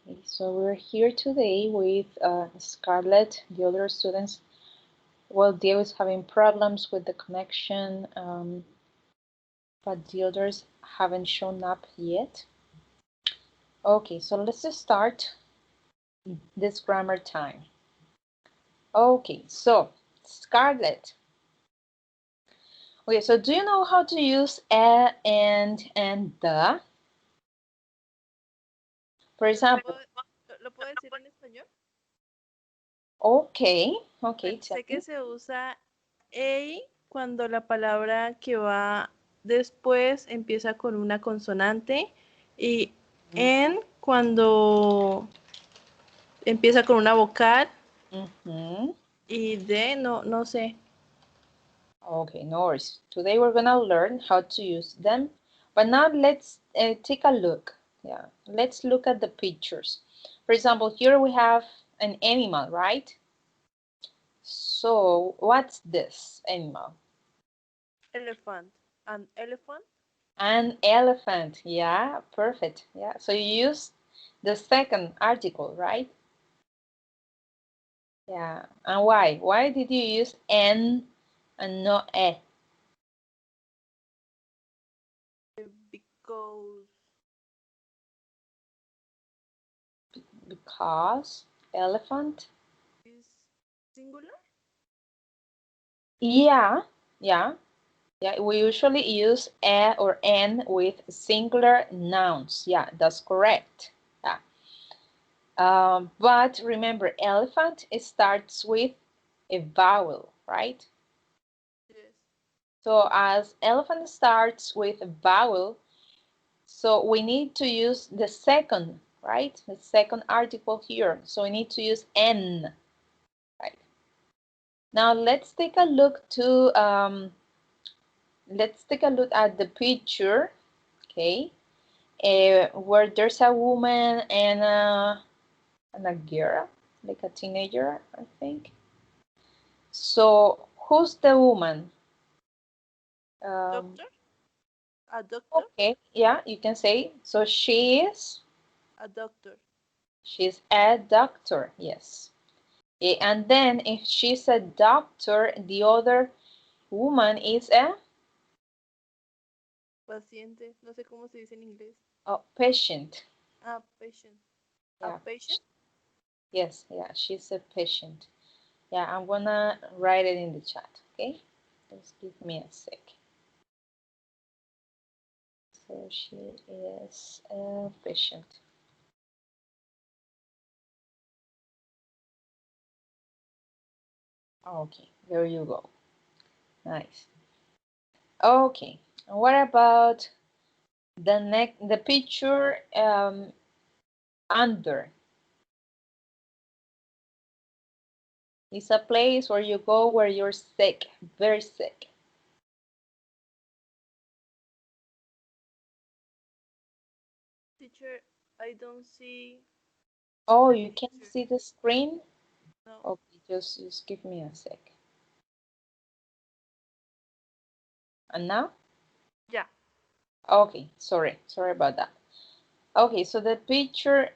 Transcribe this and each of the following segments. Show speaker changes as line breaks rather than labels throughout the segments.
Okay, so we're here today with Scarlett. The other students, well, they was having problems with the connection, but the others haven't shown up yet. Okay, so let's just start this grammar time. Okay, so Scarlett. Okay, so do you know how to use a, and the? For example,
¿Lo puedo decir en español?
okay,
Bueno,
tell
sé que
me.
se usa a cuando la palabra que va después empieza con una consonante y en cuando empieza con una vocal y de no sé.
Okay, no worries. Today we're gonna learn how to use them, but now let's take a look. Yeah, let's look at the pictures. For example, here we have an animal, right? So what's this animal?
Elephant. An elephant.
An elephant. Yeah, perfect. Yeah, so you use the second article, right? Yeah, and why? Why did you use an and not a?
Because
Because elephant.
is singular.
Yeah, yeah. Yeah, we usually use a or an with singular nouns. Yeah, that's correct. Yeah. But remember, elephant, it starts with a vowel, right?
Yes.
So as elephant starts with a vowel, so we need to use the second, right? The second article here. So we need to use n, right? Now let's take a look at the picture, okay? Where there's a woman and a girl, like a teenager, I think. So who's the woman?
Doctor. A doctor.
Okay, yeah, you can say. So she's
A doctor.
a doctor, yes. And then if she's a doctor, the other woman is
Paciente. No sé cómo se dice en inglés.
a patient.
A patient. A
Yeah.
patient.
Yes, yeah, she's a patient. Yeah, I'm gonna write it in the chat, okay? Just give me a sec. So she is a patient. Okay, there you go. Nice. Okay, what about the picture under? It's a place where you go where you're sick, very sick.
Teacher, I don't see
Oh,
the
you can't
picture.
see the screen?
No.
Okay, just give me a sec. And now?
Yeah.
Okay, sorry about that. Okay, so the picture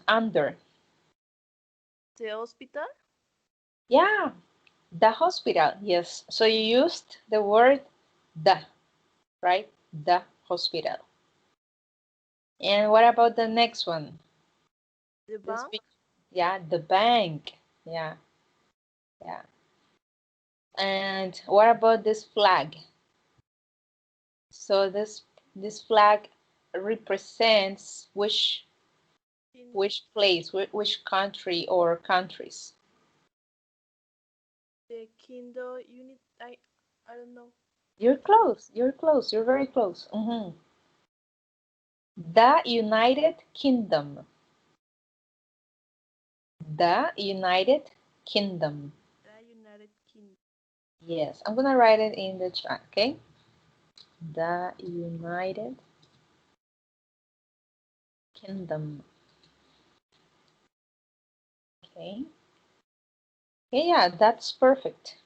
under.
The hospital.
Yeah, the hospital. Yes. So you used the word the, right? The hospital. And what about the next one?
The
This
bank.
yeah, the bank. Yeah, yeah. And what about this flag? So this flag represents
Kingdom.
which place, which country or countries?
The kingdom unit. I don't know.
You're close. You're close. You're very close. The United Kingdom. The United Kingdom.
The United Kingdom.
Yes, I'm gonna write it in the chat, okay? The United Kingdom. Okay. Okay, yeah, that's perfect.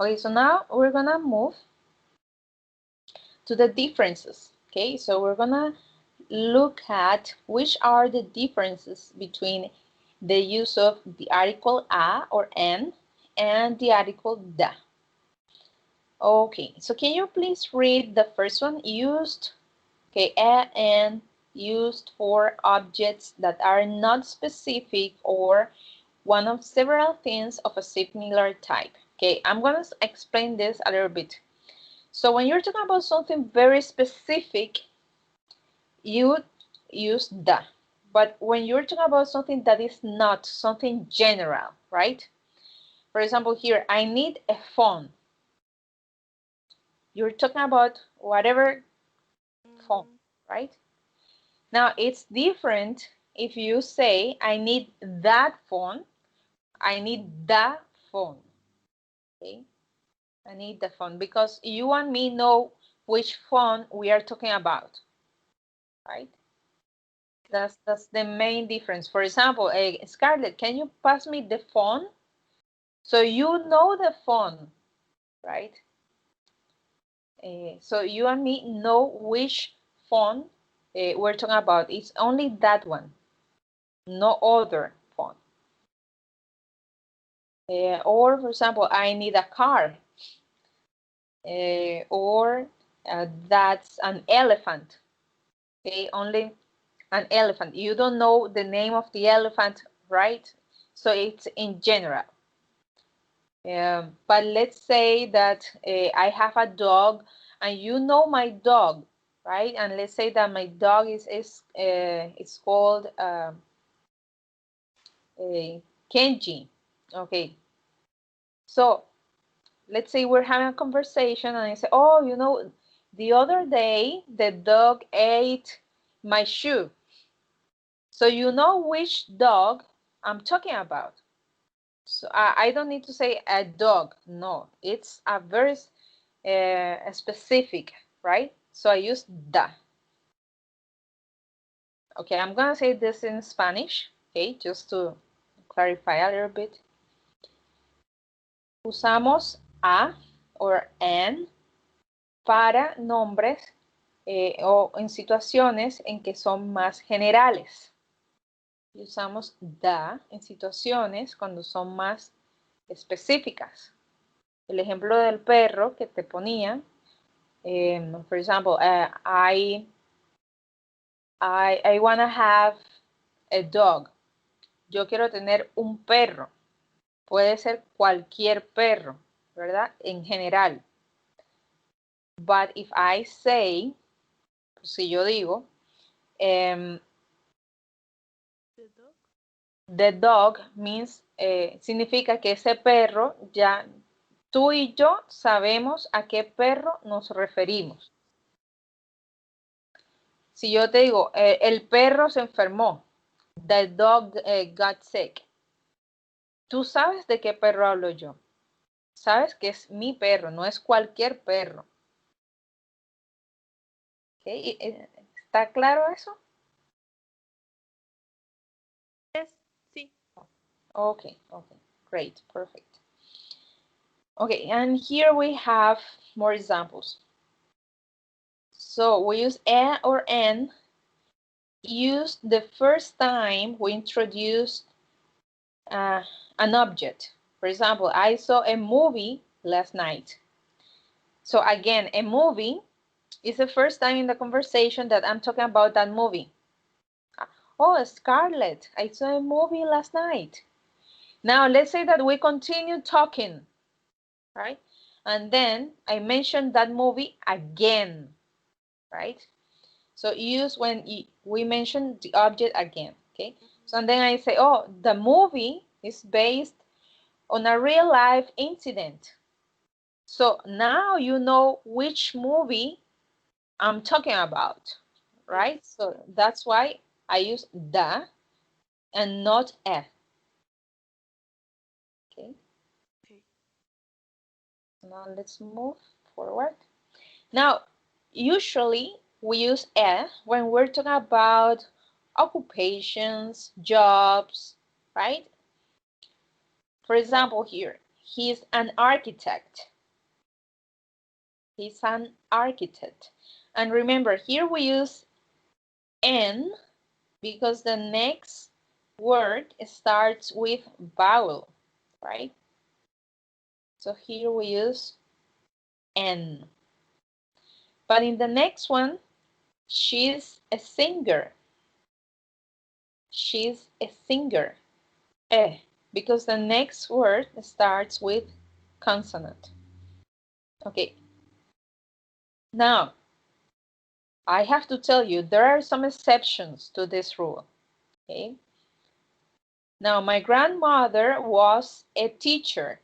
Okay, so now we're gonna move to the differences. Okay, so we're gonna look at which are the differences between the use of the article a or an and the article da. Okay, so can you please read the first one? Used, okay, a and used for objects that are not specific or one of several things of a similar type. Okay, I'm going to explain this a little bit. So when you're talking about something very specific, you use the. But when you're talking about something that is not, something general, right? For example, here, I need a phone. You're talking about whatever phone, right? Now, it's different if you say, I need that phone. I need the phone, okay? I need the phone because you and me know which phone we are talking about, right? That's the main difference. For example, Scarlett, can you pass me the phone? So you know the phone, right? So you and me know which phone we're talking about. It's only that one, no other phone. Or for example, I need a car. Or that's an elephant. Okay, only an elephant. You don't know the name of the elephant, right? So it's in general. But let's say that I have a dog and you know my dog, right? And let's say that my dog is it's called Kenji. Okay. So let's say we're having a conversation and I say, oh, you know, the other day the dog ate my shoe. So you know which dog I'm talking about. So I don't need to say a dog. No, it's a very specific, right? So I use da. Okay, I'm gonna say this in Spanish, okay, just to clarify a little bit. Usamos a or an para nombres o en situaciones en que son más generales. Y usamos da en situaciones cuando son más específicas. El ejemplo del perro que te ponía, for example, I want to have a dog. Yo quiero tener un perro. Puede ser cualquier perro, ¿verdad? En general. But if I say, si yo digo, the dog means, significa que ese perro ya, tú y yo sabemos a qué perro nos referimos. Si yo te digo, el perro se enfermó, the dog got sick. Tú sabes de qué perro hablo yo. Sabes que es mi perro, no es cualquier perro. ¿Okay? ¿Está claro eso?
Yes, sí.
Okay, okay, great, perfect. Okay, and here we have more examples. So we use a or an used the first time we introduced an object. For example, I saw a movie last night. So again, a movie is the first time in the conversation that I'm talking about that movie. Oh, Scarlett, I saw a movie last night. Now, let's say that we continue talking, right? And then I mentioned that movie again, right? So use when we mention the object again, okay? So and then I say, oh, the movie is based on a real life incident. So now you know which movie I'm talking about, right? Yes. So that's why I use the and not a. Okay.
Okay.
Now let's move forward. Now, usually we use a when we're talking about occupations, jobs, right? For example, here, he's an architect. He's an architect. And remember, here we use N because the next word starts with vowel, right? So here we use N. But in the next one, she's a singer. She's a singer. Because the next word starts with consonant. Okay. Now, I have to tell you, there are some exceptions to this rule. Okay. Now, my grandmother was a teacher.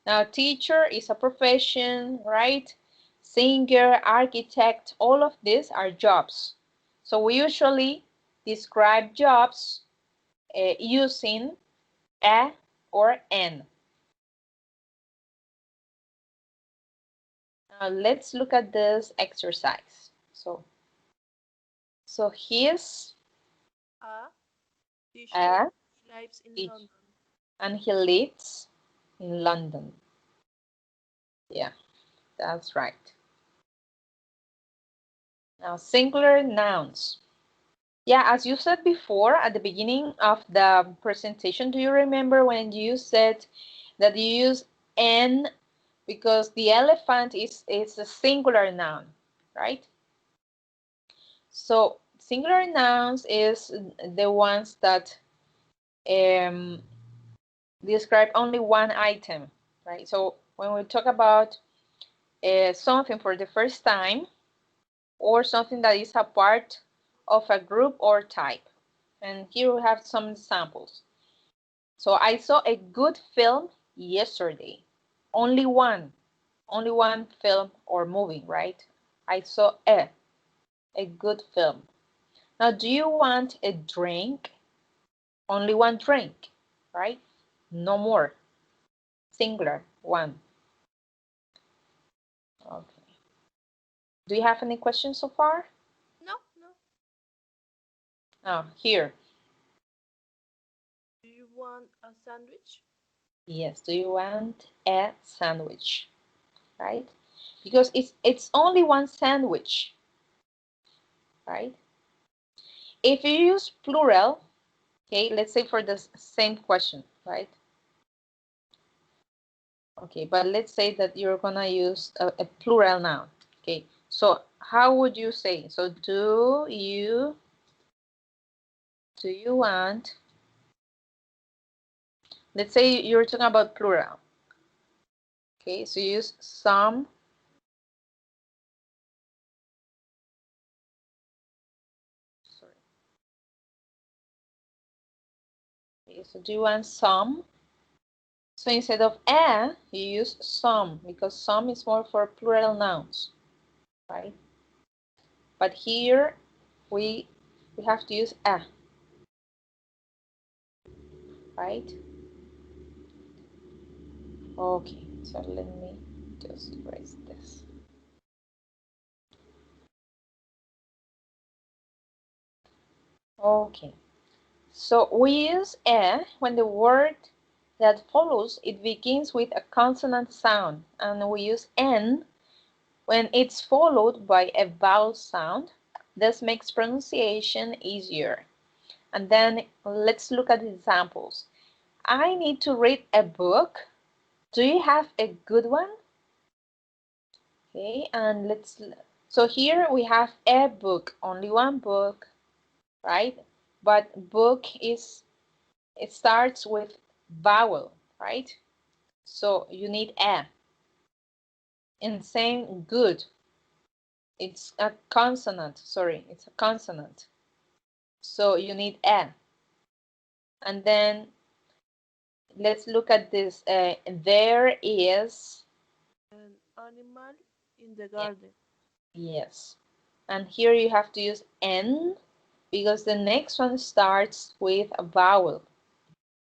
Now, teacher is a profession, right? Singer, architect, all of these are jobs. So we usually describe jobs using a or n. Now, let's look at this exercise. So he's
A teacher.
a
He lives in
teacher
London.
and he lives in London. Yeah, that's right. Now, singular nouns. Yeah, as you said before at the beginning of the presentation, do you remember when you said that you use N because the elephant is a singular noun, right? So singular nouns is the ones that describe only one item, right? So when we talk about something for the first time or something that is a part of a group or type. And here we have some examples. So I saw a good film yesterday. Only one film or movie, right? I saw a good film. Now, do you want a drink? Only one drink, right? No more. Singular, one. Okay. Do you have any questions so far?
No, no.
Here.
Do you want a sandwich?
Yes, do you want a sandwich? Right? Because it's only one sandwich, right? If you use plural, okay, let's say for the same question, right? Okay, but let's say that you're gonna use a plural noun. Okay, so how would you say? So do you want, let's say you're talking about plural. Okay, so you use some. Sorry. Okay, so do you want some? So instead of a, you use some because some is more for plural nouns, right? But here we have to use a, right? Okay, so let me just erase this. Okay, so we use a when the word that follows it begins with a consonant sound, and we use n when it's followed by a vowel sound. This makes pronunciation easier. And then let's look at the examples. I need to read a book. Do you have a good one? Okay, and so here we have a book, only one book, right? But book it starts with vowel, right? So you need a. And same good, it's a consonant, sorry, it's a consonant. So you need a. And then let's look at this. There is.
An animal in the
Yeah,
garden.
yes. And here you have to use N because the next one starts with a vowel,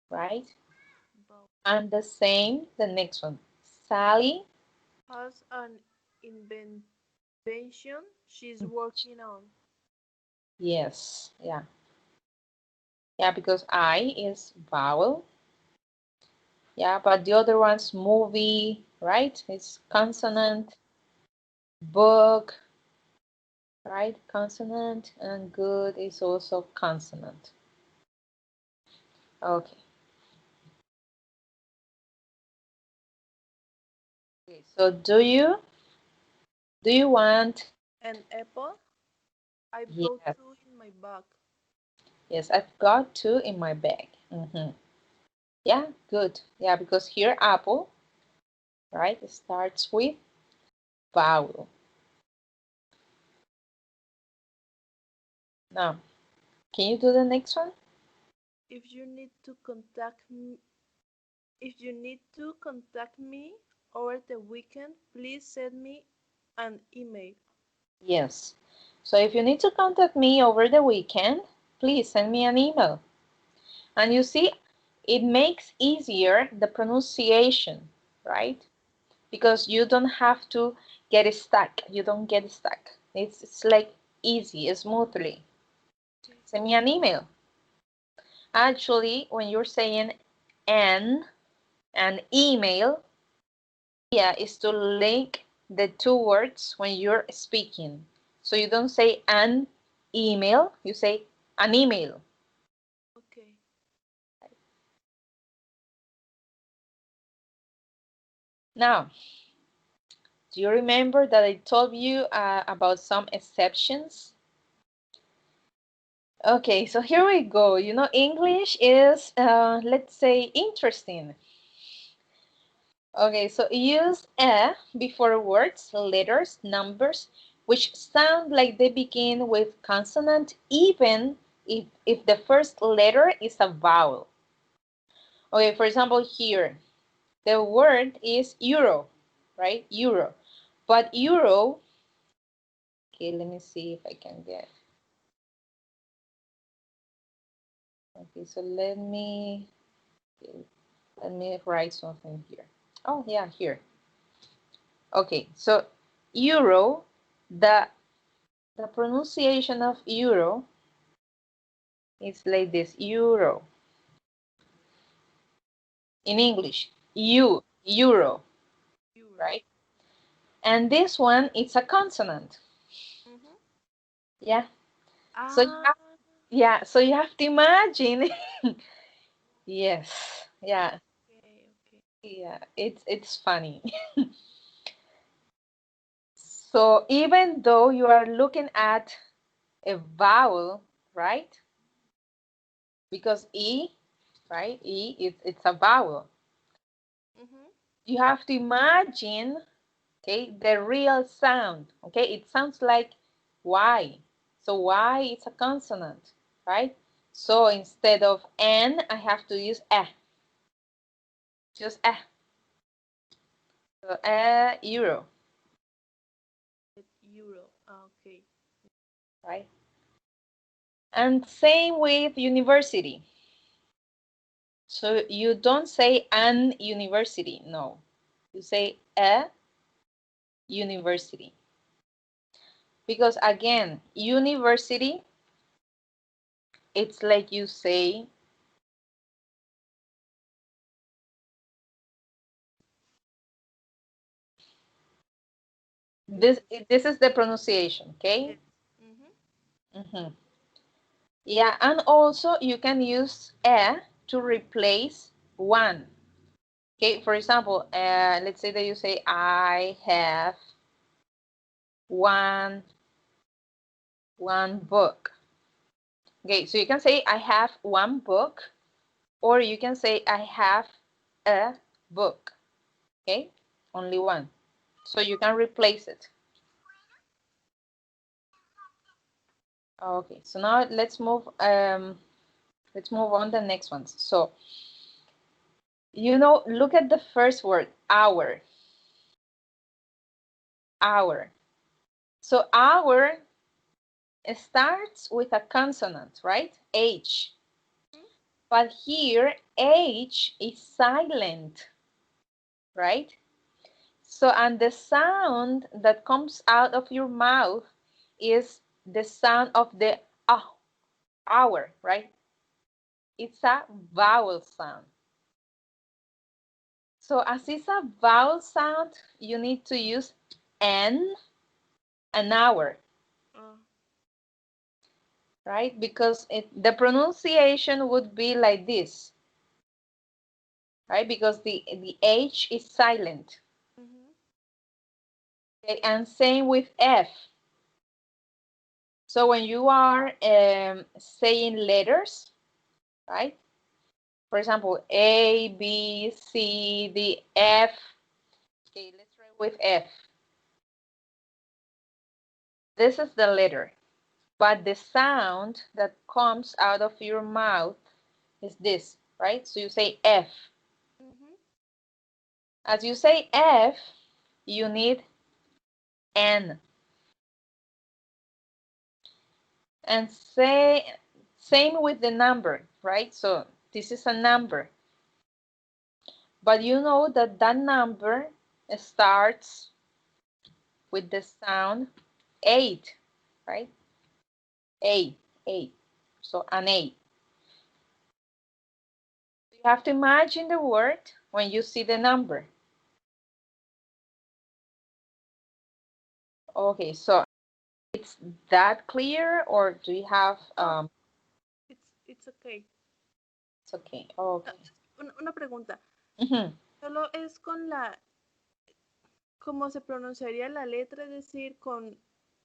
right?
Bob
And the same, the next one. Sally,
has an invention she's working on.
yes, yeah. Yeah, because I is vowel. Yeah, but the other one's movie, right? It's consonant, book, right? Consonant, and good is also consonant. Okay. Okay, so do you want?
An apple? I've got
Yes,
two in my bag.
yes, I've got two in my bag. Yeah, good. Yeah, because here apple, right, it starts with vowel. Now, can you do the next one?
If you need to contact me, if you need to contact me over the weekend, please send me an email.
Yes. So if you need to contact me over the weekend, please send me an email. And you see, it makes easier the pronunciation, right? Because you don't have to get stuck. You don't get stuck. It's like easy, smoothly.
Sí.
Send me an email. Actually, when you're saying an email, yeah, is to link the two words when you're speaking. So you don't say an email, you say an email.
Okay.
Now, do you remember that I told you about some exceptions? Okay, so here we go. You know, English is, let's say, interesting. Okay, so use a before words, letters, numbers, which sound like they begin with consonant, even if the first letter is a vowel. Okay, for example, here, the word is euro, right? Euro. But euro, okay, let me see if I can get. Okay, so let me write something here. Oh, yeah, here. Okay, so euro, the the pronunciation of euro is like this, euro. In English, euro,
Euro.
right? And this one, it's a consonant.
Mm-hmm.
Yeah. So you
Ah,
have, yeah, so you have to imagine. Yes. Yeah.
okay, okay.
Yeah, it's funny. So even though you are looking at a vowel, right? Because E, right? E, it's a vowel.
Mm-hmm.
You have to imagine, okay, the real sound. Okay, it sounds like Y. So Y is a consonant, right? So instead of N, I have to use E. Just E. So euro,
It's euro. Ah, okay.
right? And same with university. So you don't say an university, no. You say a university. Because again, university, it's like you say, this
Yes.
this is the pronunciation, okay?
Yes. Mm-hmm.
Mhm. Yeah, and also you can use a to replace one. Okay, for example, let's say that you say, I have one book. Okay, so you can say, I have one book, or you can say, I have a book. Okay, only one. So you can replace it. Okay, so now let's move on the next ones. So, look at the first word, hour. Hour. So hour starts with a consonant, right? H. But here, H is silent, right? So, and the sound that comes out of your mouth is the sound of the hour, right? It's a vowel sound. So, as it's a vowel sound, you need to use an hour. right? Because the pronunciation would be like this, right? Because the H is silent.
Mhm.
Okay? And same with F. So when you are saying letters, right? For example, A, B, C, D, F. Okay, let's try with F. This is the letter, but the sound that comes out of your mouth is this, right? So you say F.
Mhm.
As you say F, you need N. And say same with the number, right? So this is a number, but you know that that number starts with the sound 8, right? A, A. So an A. You have to imagine the word when you see the number. Okay, so it's that clear, or do you have
No, it's okay.
it's okay.
Ah,
Okay.
una pregunta.
Mhm.
¿Solo es con la, cómo se pronunciaría la letra, es decir, con,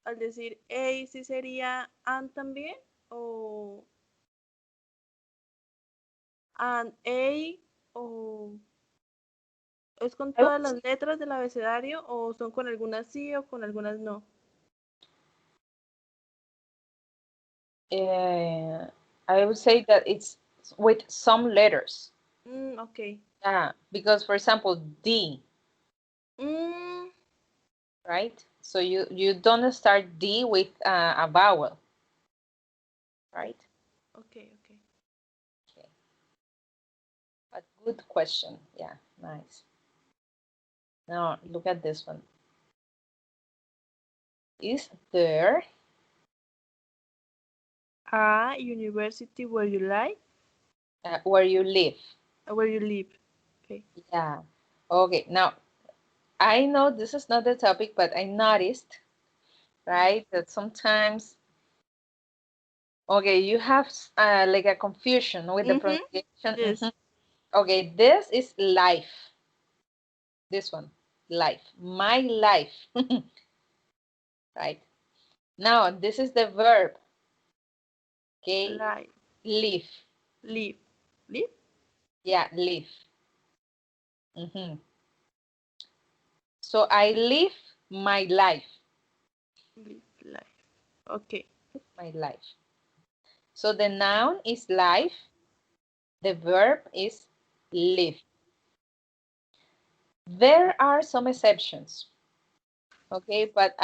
al decir A, sí sería an también? ¿O an A? ¿O es con
I would
todas las letras del abecedario? ¿O son con algunas sí o con algunas no?
uh, I would say that it's with some letters.
Ok.
Yeah, because for example, D,
Mm,
right? So you don't start D with a vowel, right?
ok, ok.
Okay. But good question. Yeah, nice. Now look at this one. Is there
A university where you like,
where you live?
where you live. Okay.
Yeah. Okay. Now I know this is not the topic, but I noticed, right, that sometimes, okay, you have like a confusion with the
Mm-hmm.
pronunciation.
Yes.
Okay, this is life. This one, life. My life, right? Now, this is the verb, okay?
Like,
Live.
live. Live?
Yeah, live. Mhm. So I live my life.
Live life. Okay.
My life. So the noun is life. The verb is live. There are some exceptions, okay? But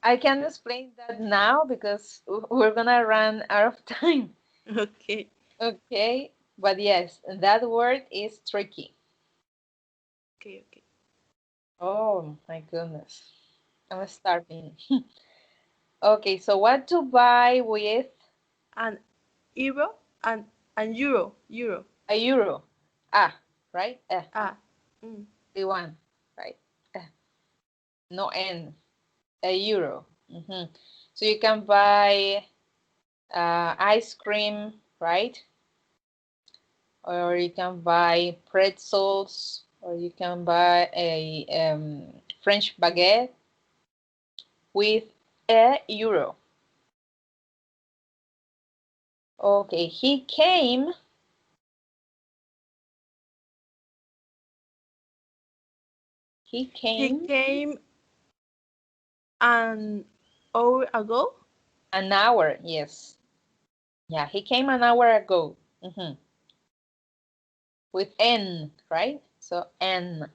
I can explain that now because we're gonna run out of time,
Okay.
okay? But yes, that word is tricky.
Okay, okay.
Oh my goodness, I'm starving. Okay, so what to buy with
And euro and euro. Euro.
a euro? Ah, right?
Ah. Mm.
The one, right? No N, a euro. So you can buy ice cream, right? Or you can buy pretzels, or you can buy a French baguette with a euro. Okay, he
He
came
came an hour ago.
an hour, yes. Yeah, he came an hour ago. With N, right? So N.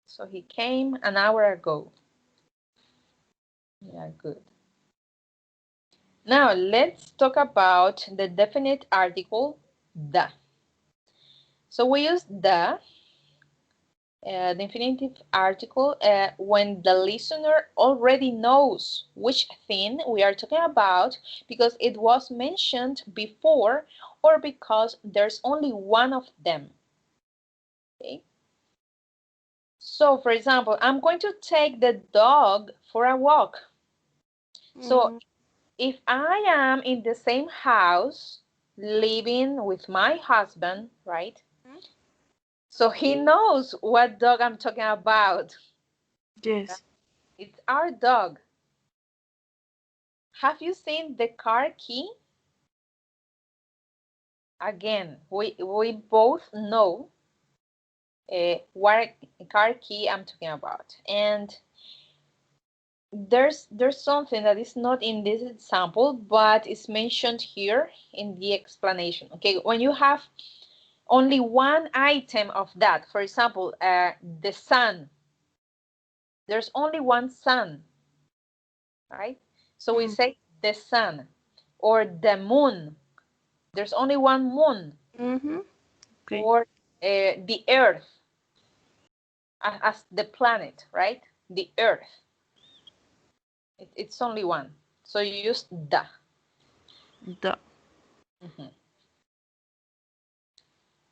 So he came an hour ago. Yeah, good. Now let's talk about the definite article, the. So we use the infinitive article when the listener already knows which thing we are talking about because it was mentioned before or because there's only one of them. Okay? So, for example, I'm going to take the dog for a walk. So if I am in the same house living with my husband, right? So he knows what dog I'm talking about.
Yes.
It's our dog. Have you seen the car key? Again, we both know what car key I'm talking about. And there's something that is not in this example, but it's mentioned here in the explanation. Okay, when you have only one item of that, for example, the sun, there's only one sun, right? So we say the sun, or the moon, there's only one moon,
Okay.
or the earth as the planet, right? The earth, it's only one, so you use the.
The.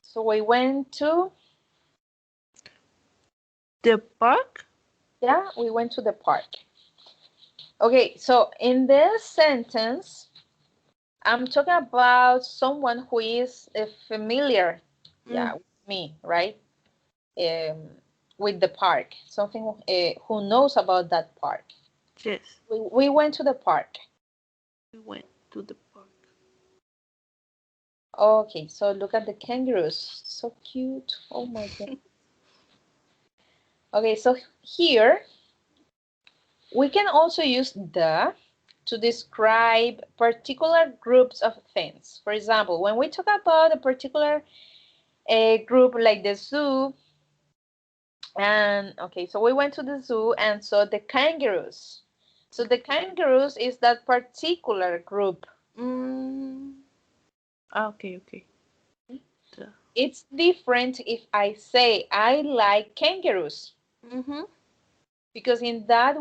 So we went to,
The park?
yeah, we went to the park. Okay, so in this sentence, I'm talking about someone who is familiar, yeah, with me, right? Um, with the park, something who knows about that park.
Yes.
We went to the park.
We went to the park.
Okay, so look at the kangaroos. So cute. Oh my God. Okay, so here we can also use the to describe particular groups of things. For example, when we talk about a particular group like the zoo, and okay, so we went to the zoo and saw the kangaroos. So the kangaroos is that particular group.
Okay, okay. The.
It's different if I say I like kangaroos, because in that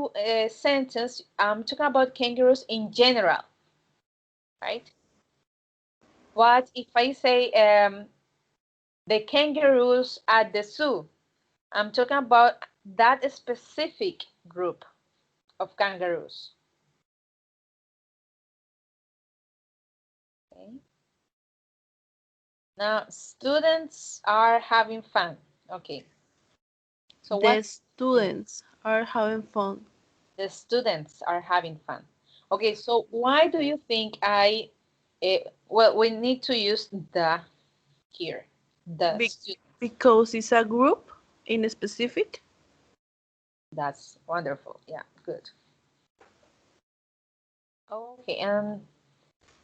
sentence, I'm talking about kangaroos in general, right? But if I say the kangaroos at the zoo, I'm talking about that specific group of kangaroos. Okay. Now, students are having fun. Okay. So
The
what?
students are having fun.
The students are having fun. Okay, so why do you think well, we need to use the here, the
Be-
students.
because it's a group in specific.
That's wonderful. Yeah, good. Okay, and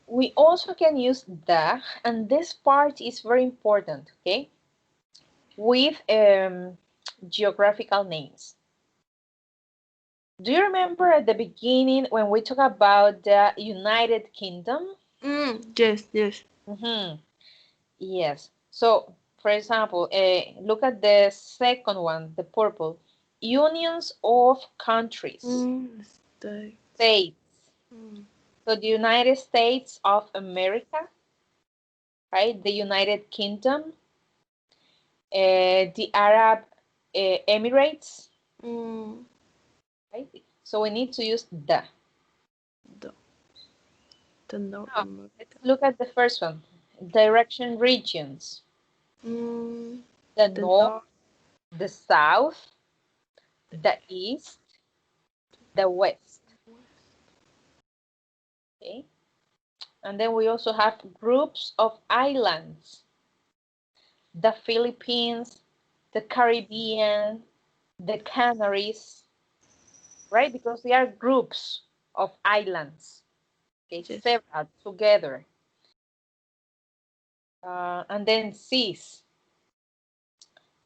we also can use the, and this part is very important, okay, with geographical names. Do you remember at the beginning when we talk about the United Kingdom?
Yes, yes.
Yes. So, for example, look at the second one, the purple. Unions of countries,
The.
states. So the United States of America, right? The United Kingdom, the Arab Emirates, right? So we need to use the.
The. The North
Now, let's
America.
look at the first one. Direction regions. The
The
north,
North.
the south, the east, the west. Okay. And then we also have groups of islands. The Philippines, the Caribbean, the Canaries, right? Because they are groups of islands, okay,
Yes.
several together. And then seas.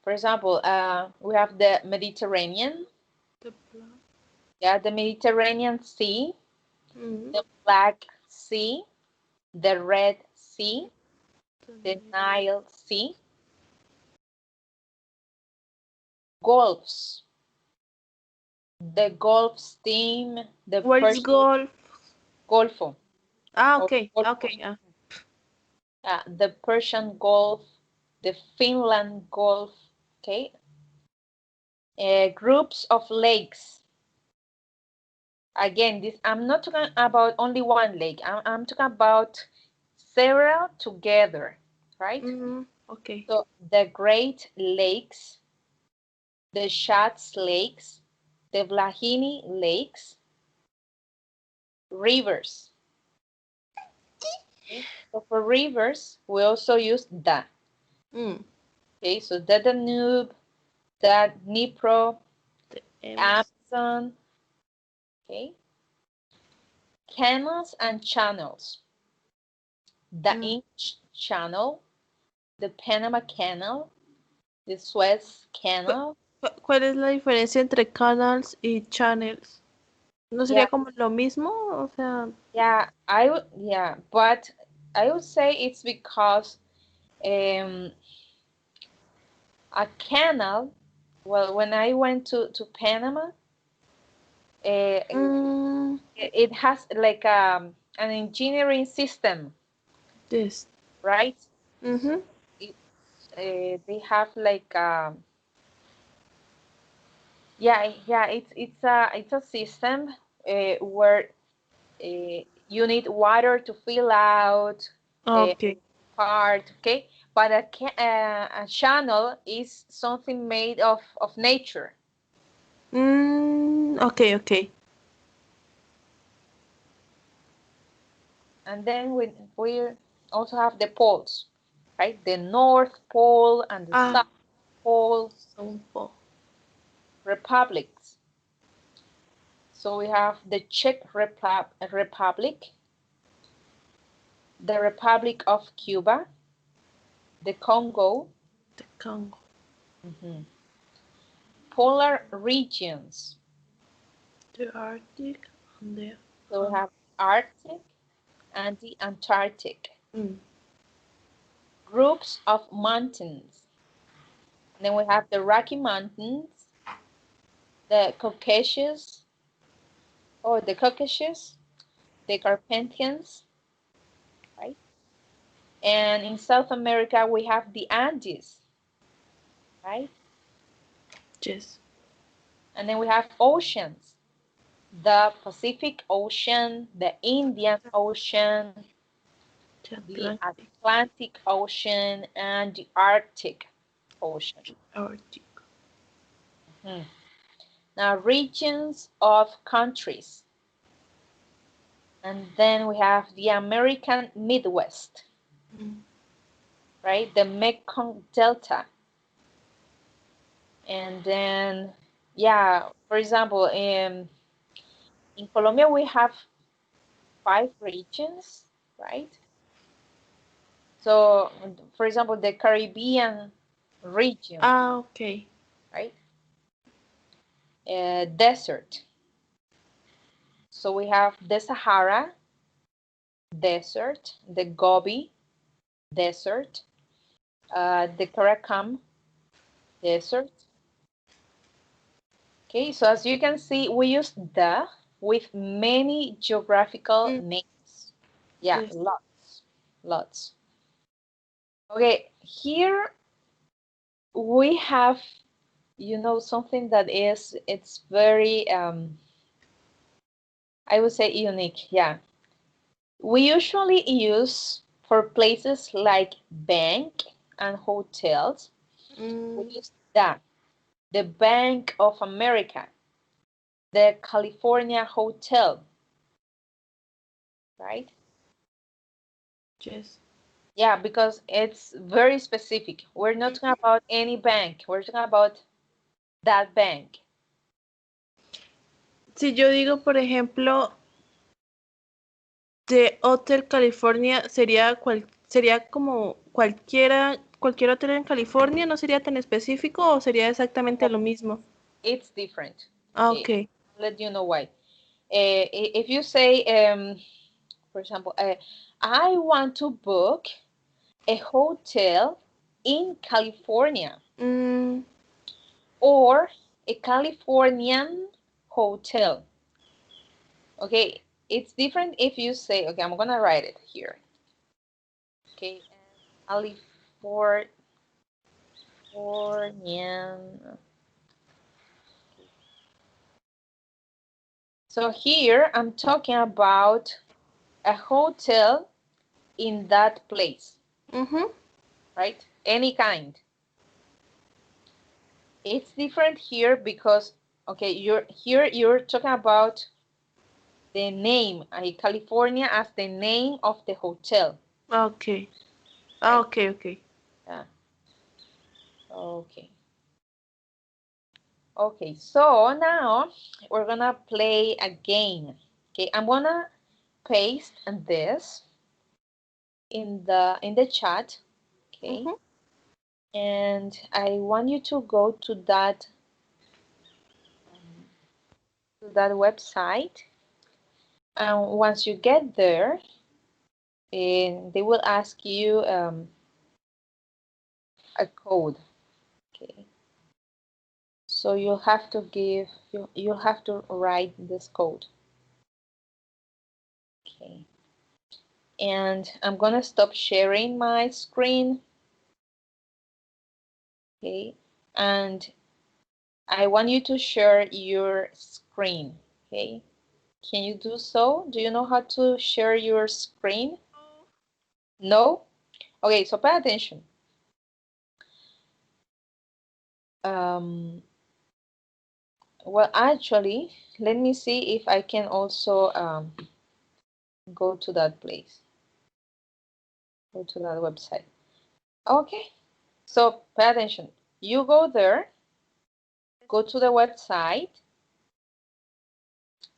For example, we have the Mediterranean,
The Black.
yeah, the Mediterranean Sea,
Mm.
the Black Sea, the Red Sea,
The
the
Nile.
Nile Sea, Gulfs, the Gulf Stream, the
What is
Persian
golf?
Golfo, or
Okay,
Golfo,
okay.
the Persian Gulf, the Finland Gulf, okay, groups of lakes, Again, this I'm not talking about only one lake. I'm talking about several together, right?
Okay.
So the Great Lakes, the Shatz Lakes, the Vlahini Lakes, rivers. Okay? So for rivers, we also use the.
Mm.
Okay, so the Danube, the Dnipro,
The M's.
Amazon. Okay, canals and channels. The
Mm.
English Channel, the Panama Canal, the Suez
Cu-
Canal.
¿Cuál es la diferencia entre canals y channels? ¿No
Yeah,
sería como lo mismo? O sea,
but I would say it's because um, a canal. Well, when I went to Panama,
mm,
it has like an engineering system,
this.
right? So
Mm-hmm.
it, they have like yeah, it's a system where you need water to fill out a
Okay.
part, okay? But a channel is something made of nature.
Okay, okay.
And then we also have the poles, right? The North Pole and the
Ah,
South Pole
so
republics. So we have the Czech Republic, the Republic of Cuba, the Congo,
the Congo,
mhm, polar regions.
the Arctic, and the
So we have Arctic and the Antarctic,
mm,
groups of mountains. And then we have the Rocky Mountains, the Caucasus, or the Caucasus, the Carpathians, right? And in South America, we have the Andes, right?
yes,
And then we have oceans, the Pacific Ocean, the Indian Ocean,
the
the
Atlantic,
Atlantic Ocean, and the Arctic Ocean.
Arctic,
Mhm. Now, regions of countries. And then we have the American Midwest,
mm,
right? The Mekong Delta. And then, yeah, for example, in Colombia, we have 5 regions, right? So, for example, the Caribbean region,
ah, okay,
right? Desert. So we have the Sahara Desert, the Gobi Desert, the Karakum Desert. Okay, so as you can see, we use the with many geographical
mm,
names. Yeah,
yes.
lots, lots. Okay, here we have, something that it's very, I would say unique. Yeah, we usually use for places like bank and hotels. We
Mm,
use that, the Bank of America, the California Hotel, right?
yes.
Yeah, because it's very specific. We're not talking about any bank. We're talking about that bank.
Si yo digo, por ejemplo, de Hotel California, sería como cualquier hotel en California, ¿no sería tan específico o sería exactamente lo mismo?
It's different.
Ah,
Okay,
ok.
I'll let you know why. If you say, for example, I want to book a hotel in California
Mm,
or a Californian hotel. Okay, it's different if you say, okay, I'm gonna write it here. Okay, Californian. So here I'm talking about a hotel in that place, right? Any kind. It's different here because, okay, you're talking about the name, California as the name of the hotel,
Okay.
right?
Okay, okay.
Yeah. Okay. Okay, so now we're gonna play a game. Okay, I'm gonna paste this in the chat. Okay, and I want you to go to that website, and once you get there, and they will ask you a code. Okay, so you'll have to write this code. Okay, and I'm gonna stop sharing my screen. Okay, and I want you to share your screen. Okay, can you do so? Do you know how to share your screen? No? Okay, so pay attention. Um, well, actually, let me see if I can also go to that place, go to that website. Okay, so pay attention. You go there, go to the website.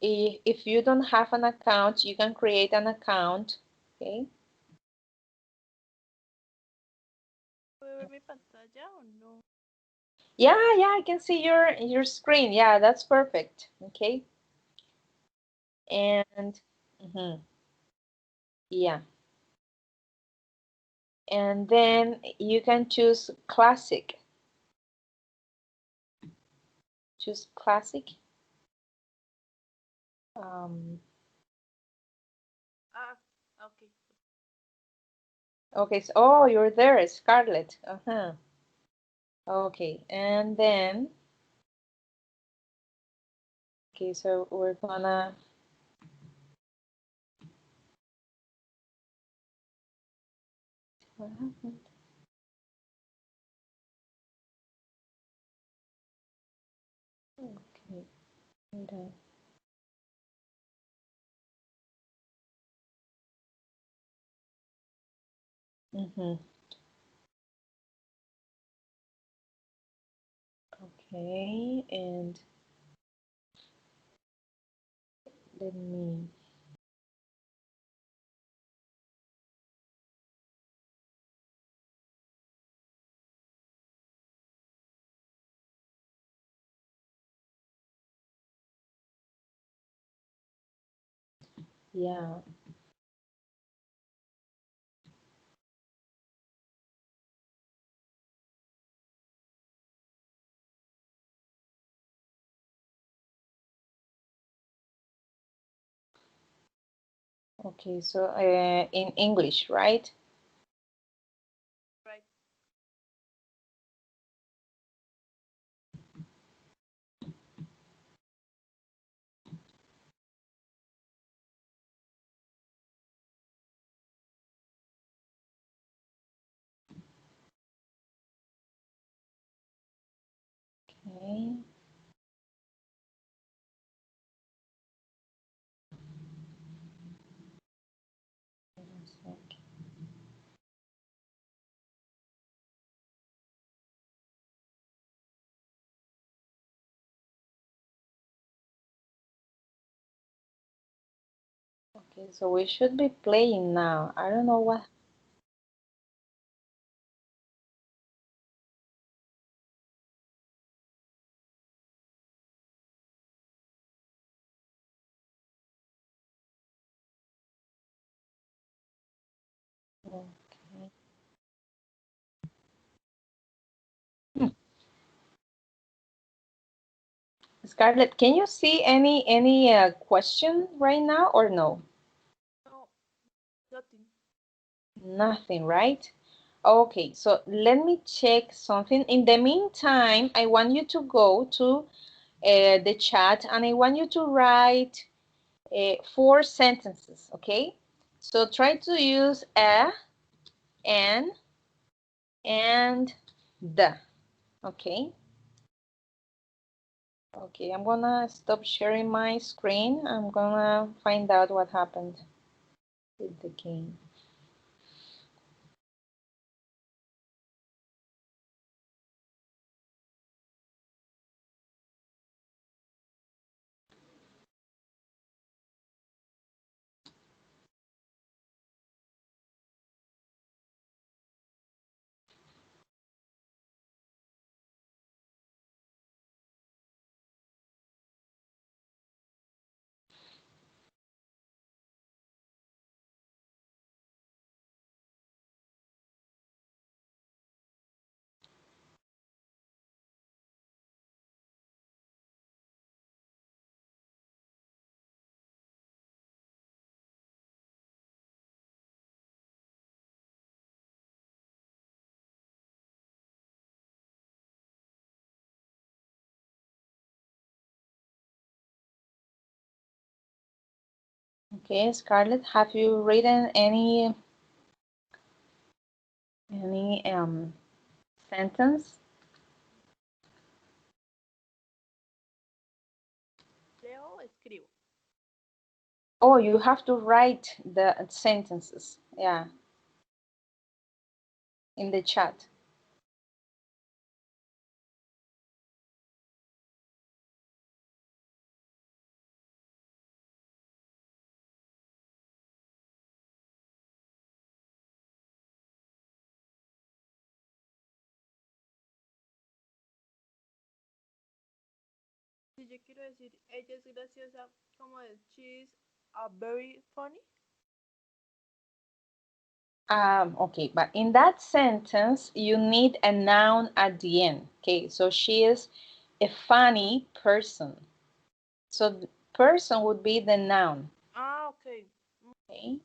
If you don't have an account, you can create an account. Okay.
¿Puede ver mi pantalla o no?
Yeah, I can see your screen. Yeah, that's perfect. Okay. And yeah. And then you can choose classic. Choose classic. Um,
Ah, okay.
okay, so oh, you're there, Scarlett. Okay, and then okay, so we're gonna what happened? Okay, hold on. Okay, and let me yeah. Okay, so in English, right?
Right.
Okay. One sec. Okay, so we should be playing now. I don't know what. Okay. Scarlett, can you see any question right now or no?
No, nothing.
Nothing, right? Okay, so let me check something. In the meantime, I want you to go to the chat and I want you to write 4 sentences, okay? So try to use a, an, and the, okay? Okay, I'm gonna stop sharing my screen. I'm gonna find out what happened with the game. Okay, Scarlett, have you written any sentence?
Leo, escribo.
Oh, you have to write the sentences, yeah, in the chat.
Si yo quiero decir, ella es graciosa, como es, she's very funny.
Okay, but in that sentence, you need a noun at the end. Okay, so she is a funny person. So the person would be the noun.
Ah, ok.
Okay.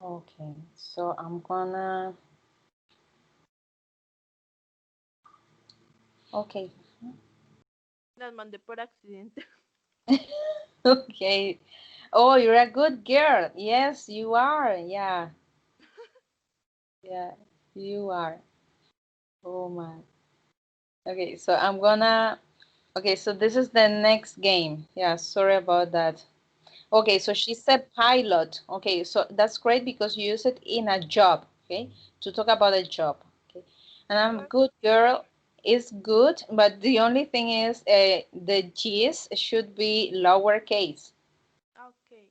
Okay, so I'm gonna. Okay.
Las mandé por accidente.
Okay. Oh, you're a good girl. Yes, you are. Yeah. Yeah, you are. Oh my. Okay, so I'm gonna. Okay, so this is the next game. Yeah, sorry about that. Okay, so she said pilot. Okay, so that's great because you use it in a job. Okay, to talk about a job. Okay, and I'm
What?
good girl is good, but the only thing is the G's should be lowercase.
Ah, ok.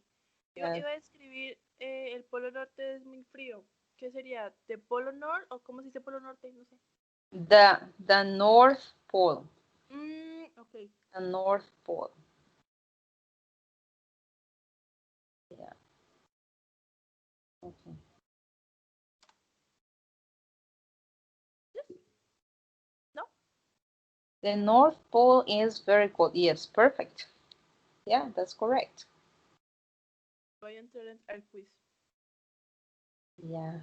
Yeah.
Iba a escribir, el polo norte es muy frío. ¿Qué sería? ¿De polo norte? ¿O cómo se dice polo norte? No sé.
The North Pole.
Ok.
The North Pole. Yeah. Okay.
Yes. ¿No?
The North Pole is very cold. Yes, perfect. Yeah, that's correct.
Voy a entrar al quiz.
Yeah.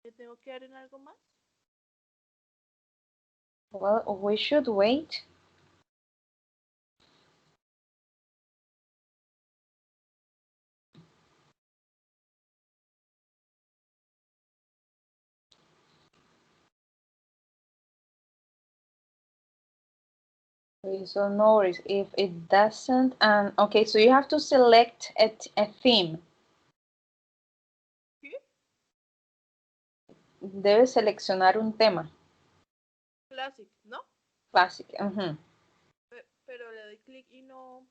¿Le tengo que dar en algo más?
Well, we should wait. Okay, so no worries. If it doesn't, and okay, so you have to select a theme.
¿Sí?
Debes seleccionar un tema.
Classic, ¿no?
Classic.
Pero le doy clic y no.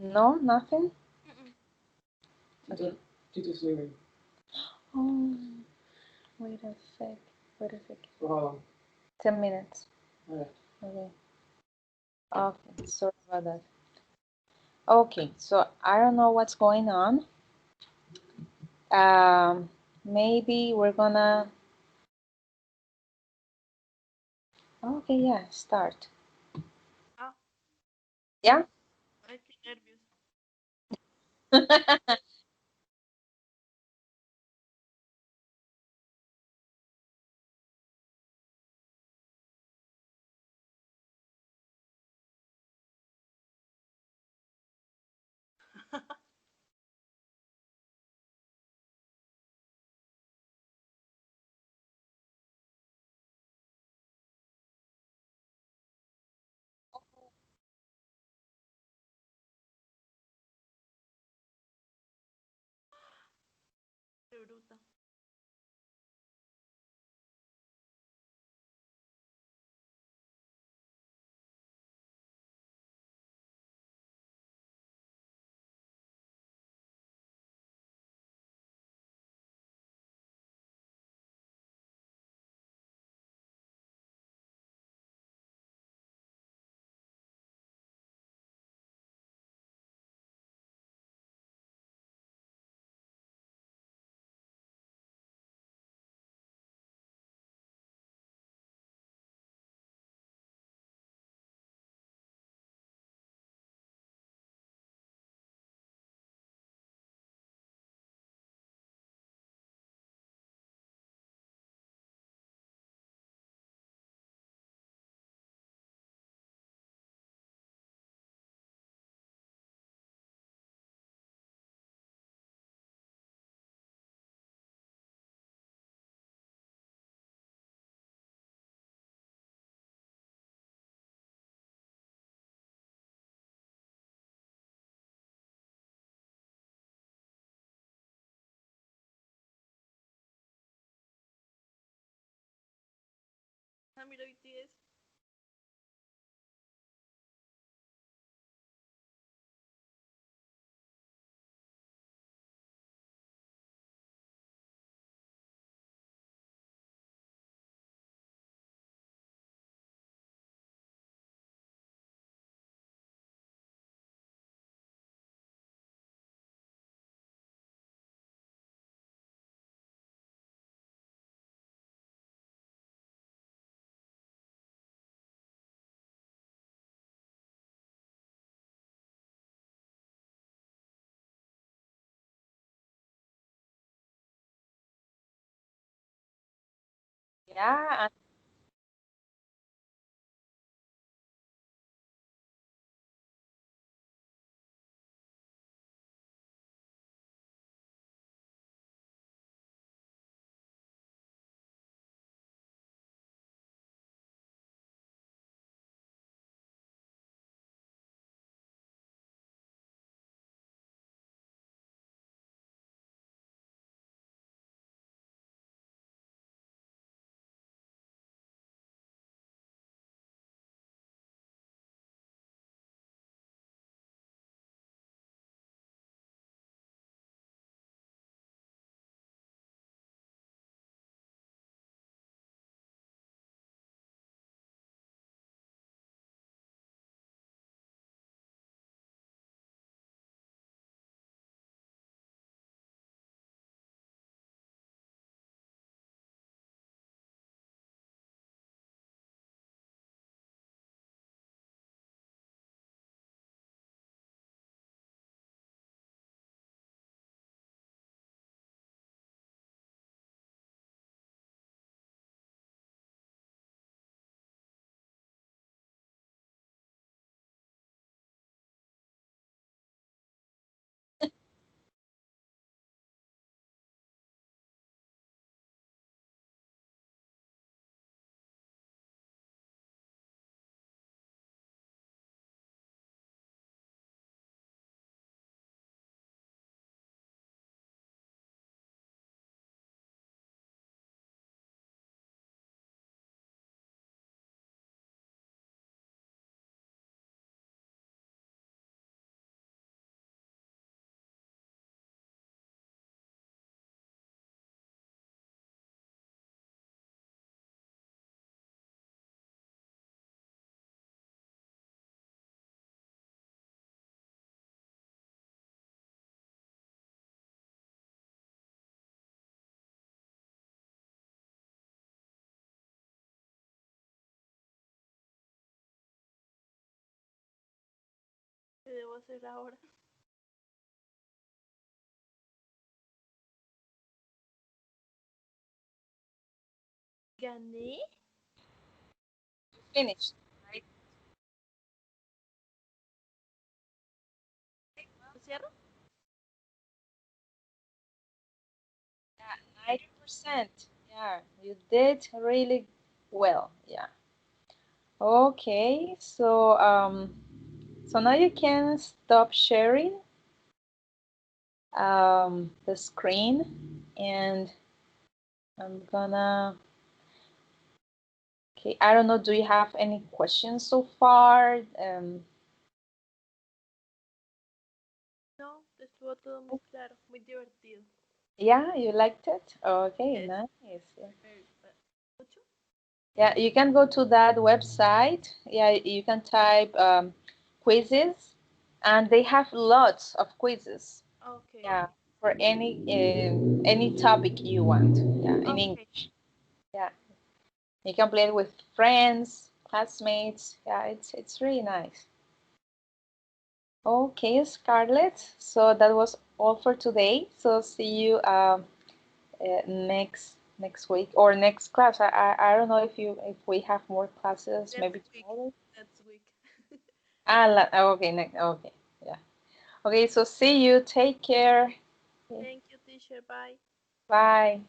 No, nothing?
Mm-mm.
Okay. Oh, wait a sec. Wait a sec. 10 minutes. Okay. Okay, sorry about that. Okay, so I don't know what's going on. Maybe we're gonna. Okay, yeah, start.
Ah,
Yeah?
ay, qué nervios. Qué bruta. Ah, mira, BTS.
Yeah,
¿Qué debo hacer ahora? ¿Gané?
Finished, right?
¿Lo cierro?
Yeah, 90%. Yeah, you did really well. Yeah. Okay, so now you can stop sharing the screen, and I'm gonna. Okay, I don't know. Do you have any questions so far?
No, estuvo todo muy claro, muy divertido.
Yeah, you liked it? Okay,
Yes.
nice. Yeah.
Very well. ¿Mucho?
Yeah, you can go to that website. Yeah, you can type quizzes, and they have lots of quizzes.
Okay.
Yeah, for any topic you want. Yeah, in
Okay.
English. Yeah, you can play it with friends, classmates. Yeah, it's really nice. Okay, Scarlett. So that was all for today. So see you next week or next class. I don't know if we have more classes
Next
maybe
week.
tomorrow.
Next week.
Okay, next. Okay, yeah. Okay, so see you. Take care. Okay,
Thank you, teacher. Bye.
bye.